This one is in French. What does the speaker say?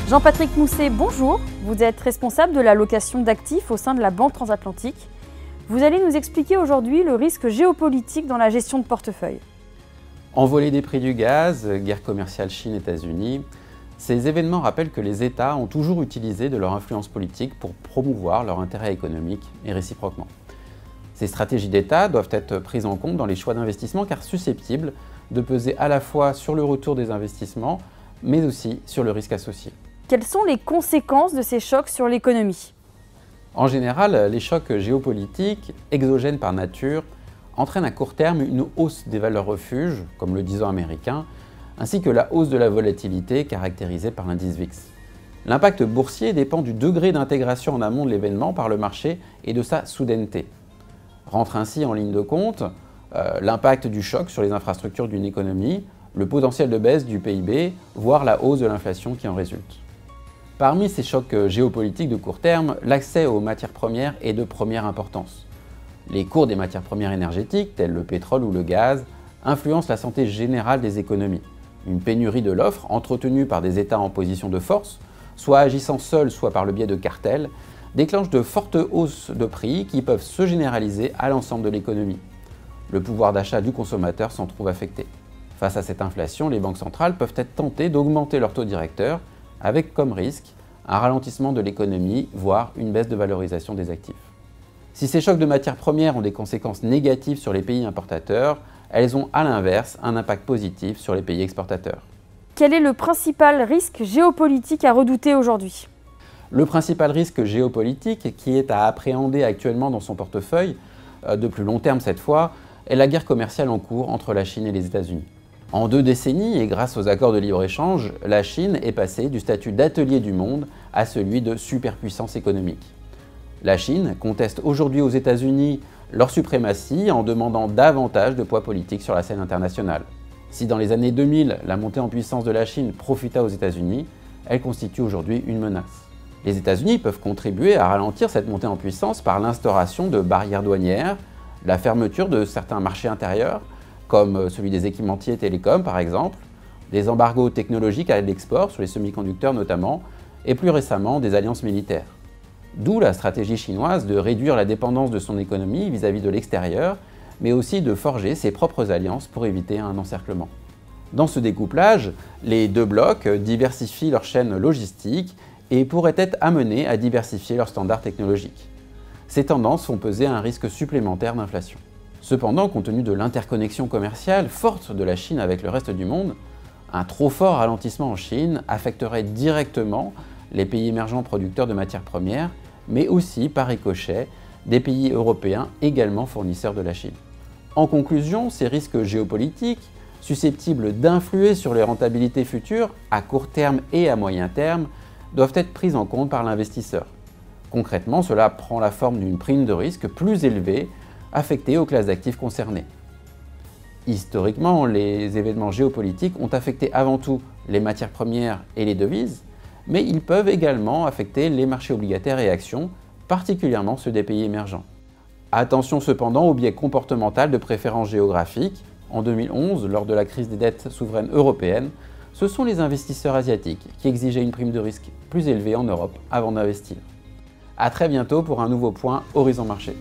Jean-Patrick Mousset, bonjour. Vous êtes responsable de la location d'actifs au sein de la Banque Transatlantique. Vous allez nous expliquer aujourd'hui le risque géopolitique dans la gestion de portefeuille. Envolée des prix du gaz, guerre commerciale Chine-États-Unis, ces événements rappellent que les États ont toujours utilisé de leur influence politique pour promouvoir leur intérêt économique et réciproquement. Ces stratégies d'État doivent être prises en compte dans les choix d'investissement car susceptibles de peser à la fois sur le retour des investissements, mais aussi sur le risque associé. Quelles sont les conséquences de ces chocs sur l'économie ? En général, les chocs géopolitiques, exogènes par nature, entraînent à court terme une hausse des valeurs refuges, comme le 10 ans américain, ainsi que la hausse de la volatilité caractérisée par l'indice VIX. L'impact boursier dépend du degré d'intégration en amont de l'événement par le marché et de sa soudaineté. Rentre ainsi en ligne de compte l'impact du choc sur les infrastructures d'une économie, le potentiel de baisse du PIB, voire la hausse de l'inflation qui en résulte. Parmi ces chocs géopolitiques de court terme, l'accès aux matières premières est de première importance. Les cours des matières premières énergétiques, tels le pétrole ou le gaz, influencent la santé générale des économies. Une pénurie de l'offre, entretenue par des États en position de force, soit agissant seuls, soit par le biais de cartels, déclenche de fortes hausses de prix qui peuvent se généraliser à l'ensemble de l'économie. Le pouvoir d'achat du consommateur s'en trouve affecté. Face à cette inflation, les banques centrales peuvent être tentées d'augmenter leur taux directeur, avec comme risque un ralentissement de l'économie, voire une baisse de valorisation des actifs. Si ces chocs de matières premières ont des conséquences négatives sur les pays importateurs, elles ont à l'inverse un impact positif sur les pays exportateurs. Quel est le principal risque géopolitique à redouter aujourd'hui ? Le principal risque géopolitique qui est à appréhender actuellement dans son portefeuille, de plus long terme cette fois, est la guerre commerciale en cours entre la Chine et les États-Unis. En 2 décennies et grâce aux accords de libre-échange, la Chine est passée du statut d'atelier du monde à celui de superpuissance économique. La Chine conteste aujourd'hui aux États-Unis leur suprématie en demandant davantage de poids politique sur la scène internationale. Si dans les années 2000, la montée en puissance de la Chine profita aux États-Unis, elle constitue aujourd'hui une menace. Les États-Unis peuvent contribuer à ralentir cette montée en puissance par l'instauration de barrières douanières, la fermeture de certains marchés intérieurs, comme celui des équipementiers télécoms par exemple, des embargos technologiques à l'export sur les semi-conducteurs notamment, et plus récemment des alliances militaires. D'où la stratégie chinoise de réduire la dépendance de son économie vis-à-vis de l'extérieur, mais aussi de forger ses propres alliances pour éviter un encerclement. Dans ce découplage, les 2 blocs diversifient leur chaîne logistique et pourraient être amenés à diversifier leurs standards technologiques. Ces tendances font peser un risque supplémentaire d'inflation. Cependant, compte tenu de l'interconnexion commerciale forte de la Chine avec le reste du monde, un trop fort ralentissement en Chine affecterait directement les pays émergents producteurs de matières premières, mais aussi, par ricochet, des pays européens également fournisseurs de la Chine. En conclusion, ces risques géopolitiques, susceptibles d'influer sur les rentabilités futures, à court terme et à moyen terme, doivent être pris en compte par l'investisseur. Concrètement, cela prend la forme d'une prime de risque plus élevée affectée aux classes d'actifs concernées. Historiquement, les événements géopolitiques ont affecté avant tout les matières premières et les devises, mais ils peuvent également affecter les marchés obligataires et actions, particulièrement ceux des pays émergents. Attention cependant au biais comportemental de préférence géographique. En 2011, lors de la crise des dettes souveraines européennes, ce sont les investisseurs asiatiques qui exigeaient une prime de risque plus élevée en Europe avant d'investir. À très bientôt pour un nouveau point Horizon Marché.